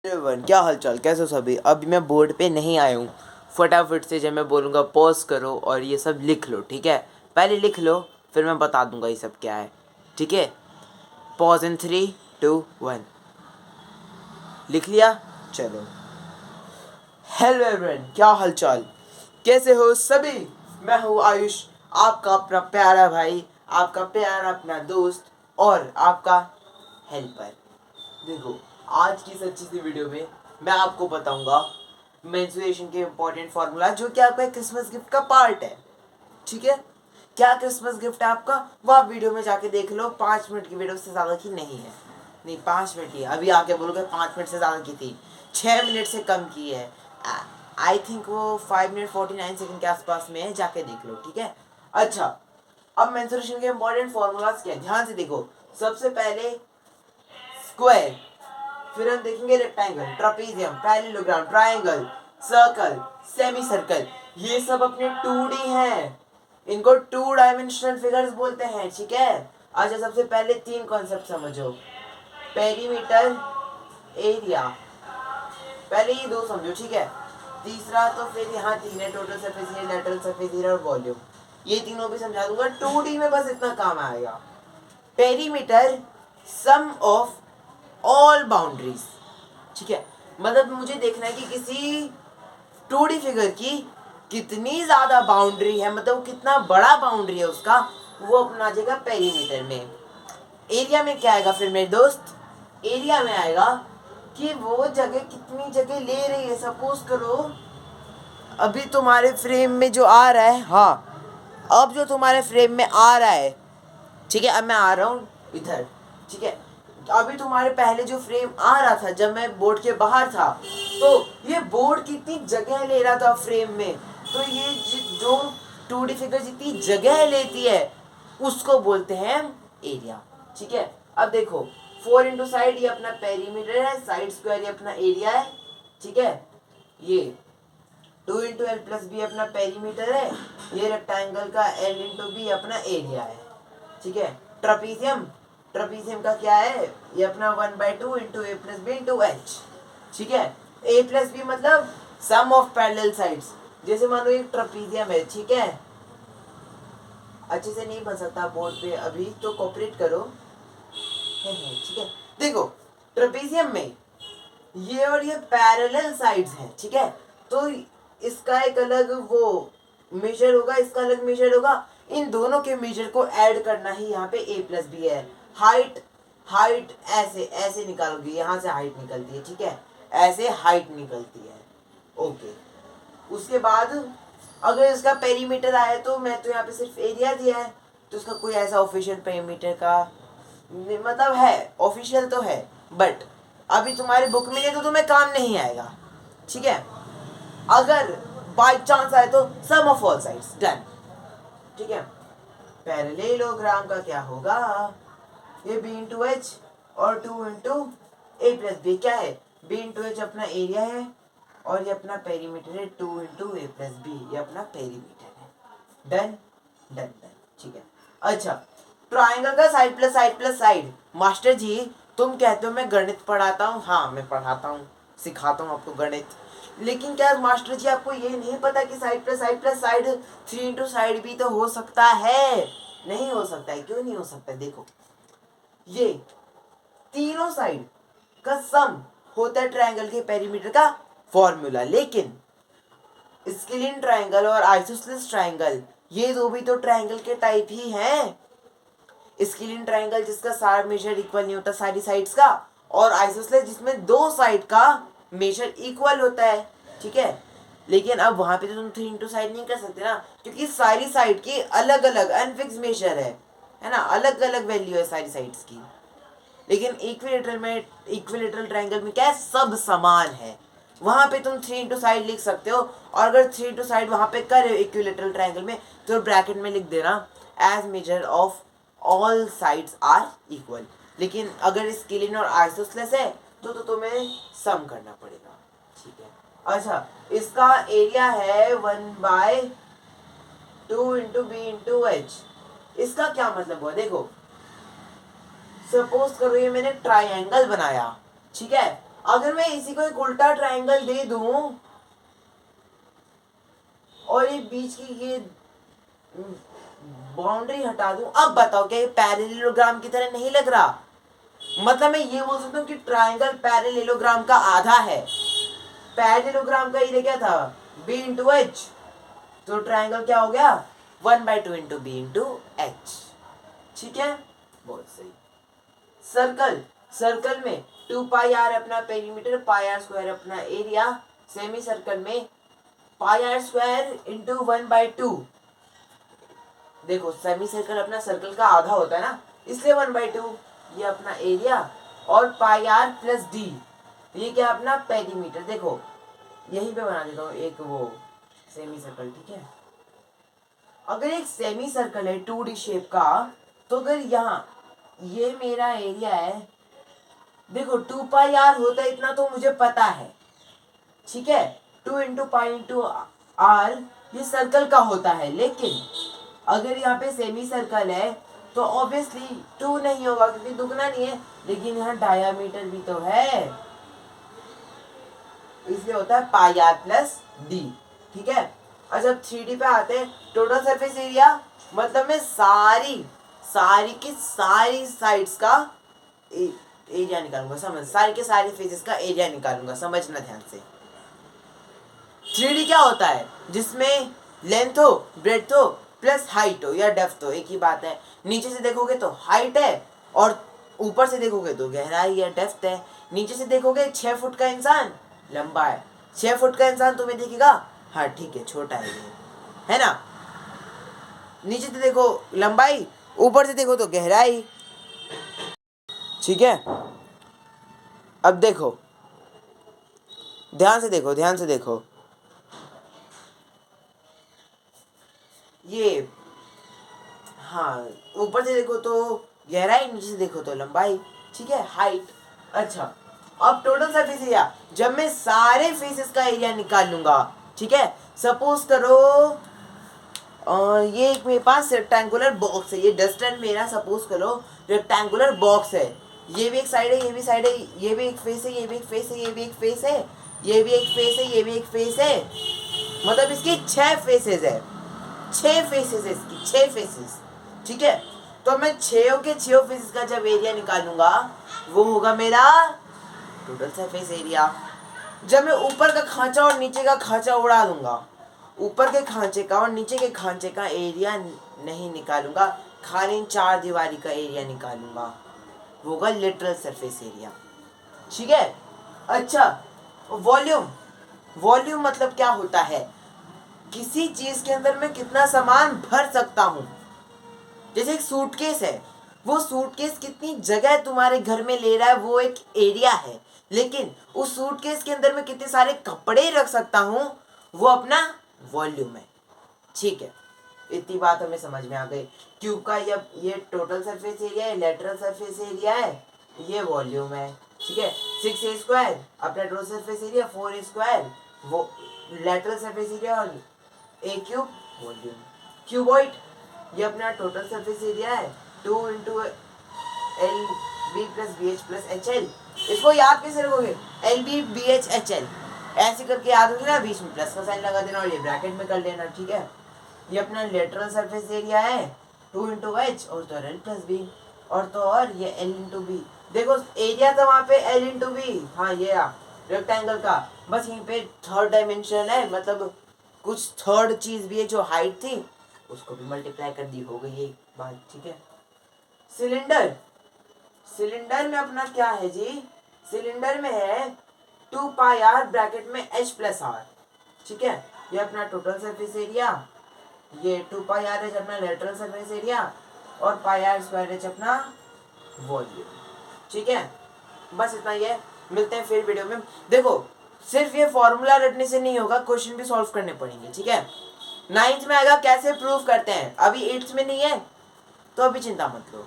Everyone, क्या हालचाल, कैसे हो सभी। अभी मैं बोर्ड पे नहीं आया हूँ। फटाफट से जब मैं बोलूँगा पॉज करो और ये सब लिख लो, ठीक है। पहले लिख लो, फिर मैं बता दूँगा ये सब क्या है, ठीक है। Pause in 3, 2, 1। लिख लिया, चलो। हेलो एवरीवन, क्या हालचाल, कैसे हो सभी। मैं हूँ आयुष, आपका अपना प्यारा भाई, आपका प्यारा अपना दोस्त और आपका हेल्पर। देखो, आज की सच्ची सी वीडियो में मैं आपको बताऊंगा मेंस्ट्रुएशन के इम्पोर्टेंट फार्मूला, जो कि आपका क्रिसमस गिफ्ट का पार्ट है, ठीक है। क्या क्रिसमस गिफ्ट है आपका, वो आप वीडियो में जाके देख लो। 5 मिनट की वीडियो से ज़्यादा की नहीं है, नहीं 5 मिनट ही। अभी आके बोलोगे 5 मिनट से ज़्यादा की थी, 6 मिनट से कम की है। आई थिंक वो 5 मिनट 49 सेकंड के आसपास में है, जाके देख लो, ठीक है। अच्छा, अब मेंस्ट्रुएशन के इम्पोर्टेंट फार्मूलाज क्या है, ध्यान से देखो। सबसे पहले स्क्वायर, फिर हम देखेंगे rectangle, trapezium, parallelogram, triangle, circle, semi circle. ये सब अपने 2D हैं, इनको 2 डायमेंशनल फिगर्स बोलते हैं, ठीक है। अच्छा, सबसे पहले 3 कॉन्सेप्ट समझो। पेरीमीटर, एरिया, पहले ये 2 समझो, ठीक है। तीसरा तो फिर यहाँ 3 है, total surface area, lateral surface area और वॉल्यूम। ये तीनों भी समझा दूंगा। 2D में बस इतना काम आएगा। Perimeter, sum of all boundaries, ठीक है। मतलब मुझे देखना है कि किसी 2D फिगर की कितनी ज्यादा बाउंड्री है, मतलब कितना बड़ा बाउंड्री है उसका, वो अपना आ जाएगा पेरीमीटर में। एरिया में क्या आएगा फिर मेरे दोस्त, एरिया में आएगा कि वो जगह कितनी जगह ले रही है। सपोज करो अभी तुम्हारे फ्रेम में जो आ रहा है, हाँ अब जो तुम्हारे फ्रेम में आ रहा है, ठीक है। अब मैं आ रहा हूँ इधर, ठीक है। अभी तुम्हारे पहले जो फ्रेम आ रहा था जब मैं बोर्ड के बाहर था, तो ये बोर्ड कितनी जगह ले रहा था फ्रेम में, तो ये जो 2D फिगर जितनी जगह लेती है उसको बोलते हैं एरिया, ठीक है। अब देखो 4 इंटू साइड, ये अपना पेरीमीटर है, साइड स्क्वायर ये अपना एरिया है, ठीक है। ये 2 इंटू एल प्लस बी अपना पेरीमीटर है, ये रेक्टेंगल का एल इंटू बी अपना एरिया है, ठीक है। ट्रापेजियम, ट्रापेजियम का क्या है, ये अपना 1/2 इंटू ए प्लस बी इंटू एच, ठीक है। ए प्लस बी मतलब सम ऑफ पैरेलल साइड्स। जैसे मानो एक ट्रापेजियम है, ठीक है। अच्छे से नहीं बन सकता बोर्ड पे अभी, तो कोऑपरेट करो, ठीक है। देखो ट्रापेजियम में ये और ये पैरेलल साइड्स हैं, ठीक है। तो इसका एक अलग वो मेजर होगा, इसका अलग मेजर होगा। इन दोनों के मेजर को ऐड करना ही यहाँ पे a प्लस बी है। हाइट, हाइट ऐसे ऐसे निकालोगे, यहाँ से हाइट निकलती है, ठीक है। ऐसे हाइट निकलती है, ओके। उसके बाद अगर इसका पेरीमीटर आया, तो मैं तो यहाँ पे सिर्फ एरिया दिया है, तो इसका कोई ऐसा ऑफिशियल पेरीमीटर का मतलब है, ऑफिशियल तो है, बट अभी तुम्हारे बुक में तो तुम्हें काम नहीं आएगा, ठीक है। अगर बाय चांस आए तो सम ऑफ ऑल साइड्स, डन, ठीक है। पैरेललोग्राम का क्या होगा, ये b इंटू एच और 2 इंटू ए प्लस बी, क्या है, b इंटू एच अपना एरिया है और ये अपना पेरीमीटर है, 2 इंटू ए प्लस बी ये अपना पेरीमीटर है। डन डन डन, ठीक है। अच्छा, ट्राइंगल का side plus side plus side. Master ji तुम कहते हो मैं गणित पढ़ाता हूँ, हाँ मैं पढ़ाता हूँ, सिखाता हूँ आपको गणित, लेकिन क्या मास्टर जी आपको ये नहीं पता कि side plus side plus side 3 into side भी तो हो सकता है। नहीं हो सकता है, क्यों नहीं हो सकता है, देखो ये तीनों साइड का सम होता है ट्रायंगल के पेरीमीटर का फॉर्मूला, लेकिन स्केलिन ट्रायंगल और आइसोसेलेस ट्रायंगल ये दो भी तो ट्रायंगल के टाइप ही हैं। स्केलिन ट्रायंगल जिसका सारा मेजर इक्वल नहीं होता सारी साइड्स का, और आइसोसेलेस जिसमें 2 साइड का मेजर इक्वल होता है, ठीक है। लेकिन अब वहां पे तो तुम 3 इंटू साइड नहीं कर सकते ना, क्योंकि सारी साइड की अलग अलग अनफिक्स मेजर है ना, अलग अलग वैल्यू है सारी साइड्स की। लेकिन इक्विलेटरल ट्रायंगल में क्या है, सब समान है। वहां पे तुम 3 इंटू साइड लिख सकते हो, और अगर 3 इंटू साइड वहां पे करे इक्विलेटरल ट्रायंगल में, तो ब्रैकेट में लिख देना as measure of all sides are equal. लेकिन अगर स्केलिन और आइसोसेलेस है तो तुम्हें सम करना पड़ेगा, ठीक है। अच्छा, इसका एरिया है 1/2 इंटू बी इंटू एच। इसका क्या मतलब हुआ, देखो सपोज करो ये मैंने ट्राइंगल बनाया, ठीक है। अगर मैं इसी को एक उल्टा ट्रायंगल दे दूं और ये बीच की ये बाउंड्री हटा दूं, अब बताओ क्या ये पैरेललोग्राम की तरह नहीं लग रहा? मतलब मैं ये बोल सकता हूँ कि ट्रायंगल पैरेललोग्राम का आधा है। पैरेललोग्राम का एरिया क्या था? b into H. तो ट्रायंगल क्या हो गया? 1/2 इंटू बी इंटू एच। ठीक है, बहुत सही। सर्कल, सर्कल में 2 पाई आर अपना पेरीमीटर, पाई आर स्क्वायर अपना एरिया। सेमी सर्कल में पाई आर स्क्वायर इंटू 1/2। देखो सेमी सर्कल अपना सर्कल का आधा होता है ना, इसलिए 1/2 ये अपना एरिया, और पाई आर प्लस डी ये क्या अपना पेरीमीटर। देखो यहीं पे बना देता हूँ एक वो सेमी सर्कल। ठीक है, अगर एक सेमी सर्कल है 2D शेप का, तो अगर यहाँ ये मेरा एरिया है, देखो 2 पाई आर होता है इतना तो मुझे पता है। ठीक है, 2 इंटू पाई इंटू आर ये सर्कल का होता है, लेकिन अगर यहाँ पे सेमी सर्कल है तो ऑब्वियसली 2 नहीं होगा क्योंकि दुगना नहीं है, लेकिन यहाँ डायामीटर भी तो है, इसलिए होता है पाई आर प्लस डी। ठीक है, और जब 3D पे आते हैं, टोटल सरफेस एरिया मतलब मैं सारी की सारी साइड्स का एरिया निकालूंगा। समझ, सारी के सारे फेसेस का एरिया निकालूंगा, समझना ध्यान से। 3D क्या होता है? जिसमें लेंथ हो, ब्रेड्थ हो, प्लस हाइट हो या डेप्थ हो, एक ही बात है। नीचे से देखोगे तो हाइट है, और ऊपर से देखोगे तो गहराई या डेप्थ है। नीचे से देखोगे 6 फुट का इंसान लंबा है, 6 फुट का इंसान तुम्हें दिखेगा, हाँ ठीक है छोटा है ना। नीचे से देखो लंबाई, ऊपर से देखो तो गहराई। ठीक है, अब देखो ध्यान से देखो, ध्यान से देखो, ये हाँ ऊपर से देखो तो गहराई, नीचे से देखो तो लंबाई। ठीक है, हाइट। अच्छा, अब टोटल सरफेस एरिया, जब मैं सारे फेसेस का एरिया निकाल लूंगा, ठीक है, सपोज करो ये एक मेरे पास रेक्टेंगुलर बॉक्स है, ये डस्टर मेरा सपोज करो रेक्टेंगुलर बॉक्स है। ये भी एक साइड है, ये भी साइड है, ये भी एक फेस है, ये भी एक फेस है, ये भी एक फेस है, ये भी एक फेस है, ये भी एक फेस है। मतलब इसकी 6 फेसेस है, 6 फेसेस है इसकी, 6 फेसेस। ठीक है, तो मैं 6 के 6 फेसेस का जब एरिया निकालूंगा वो होगा मेरा टोटल सरफेस एरिया। जब मैं ऊपर का खांचा और नीचे का खांचा उड़ा दूंगा, ऊपर के खांचे का और नीचे के खांचे का एरिया नहीं निकालूंगा, खाली इन 4 दीवारी का एरिया निकालूंगा, होगा लिटरल सरफेस एरिया। ठीक है, अच्छा वॉल्यूम, वॉल्यूम मतलब क्या होता है? किसी चीज के अंदर मैं कितना सामान भर सकता हूं। जैसे एक सूटकेस है, वो सूटकेस कितनी जगह तुम्हारे घर में ले रहा है वो एक एरिया है, लेकिन उस सूटकेस के अंदर मैं कितने सारे कपड़े रख सकता हूं वो अपना वॉल्यूम है। ठीक है, इतनी बात हमें समझ में आ गई। क्यूब का ये टोटल सरफेस एरिया है, लेटरल सरफेस एरिया है, ये वॉल्यूम है। ठीक है, 6a² अपना टोटल सरफेस एरिया, 4a² वो लेटरल सरफेस एरिया, और a³ वॉल्यूम। क्यूबॉइड ये अपना टोटल सरफेस एरिया है, 2 into LB plus BH plus HL। इसको याद कैसे रखोगे? LB BH HL ऐसे करके याद होगी ना, बीच में प्लस का साइन लगा देना और ये ब्रैकेट में कर लेना। ठीक है, ये अपना लेटरल सरफेस एरिया है, 2 इंटू H और तो L प्लस B, और तो और ये L इंटू B। देखो एरिया था वहाँ पे L इंटू B, हाँ ये रेक्टेंगल का, बस यहीं पे थर्ड डायमेंशन है, मतलब कुछ थर्ड चीज भी है जो हाइट थी उसको भी मल्टीप्लाई कर दी, हो गई ये बात। ठीक है, सिलेंडर, सिलेंडर में अपना क्या है जी? सिलेंडर में है 2 पाई आर ब्रैकेट में H प्लस R। ठीक है, ये अपना टोटल सरफेस एरिया, ये 2 पाई आर एच अपना लेटरल सरफेस एरिया, और पाई आर स्क्वायर एच अपना वॉल्यूम। ठीक है, बस इतना ही है, मिलते हैं फिर वीडियो में। देखो सिर्फ ये फॉर्मूला रटने से नहीं होगा, क्वेश्चन भी सॉल्व करने पड़ेंगे। ठीक है, 9th में आएगा कैसे प्रूव करते हैं, अभी 8th में नहीं है तो अभी चिंता मत लो।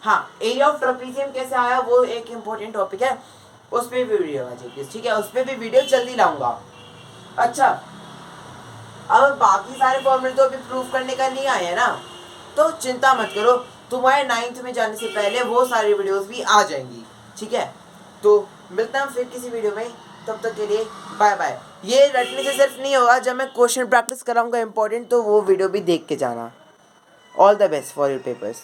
हाँ, एरिया ऑफ ट्रेपेजियम कैसे आया वो एक इम्पोर्टेंट टॉपिक है, उस पर भी वीडियो आ जाएगी। ठीक है, उस पर भी वीडियो जल्दी लाऊंगा। अच्छा, अब बाकी सारे फॉर्मूले तो अभी प्रूव करने का नहीं आया है ना, तो चिंता मत करो, तुम्हारे 9th में जाने से पहले वो सारी वीडियोस भी आ जाएंगी। ठीक है, तो मिलता हूँ फिर किसी वीडियो में, तब तक के लिए बाय बाय। ये रटने से सिर्फ नहीं होगा, जब मैं क्वेश्चन प्रैक्टिस कराऊंगा इंपॉर्टेंट, तो वो वीडियो भी देख के जाना। All the best for your papers.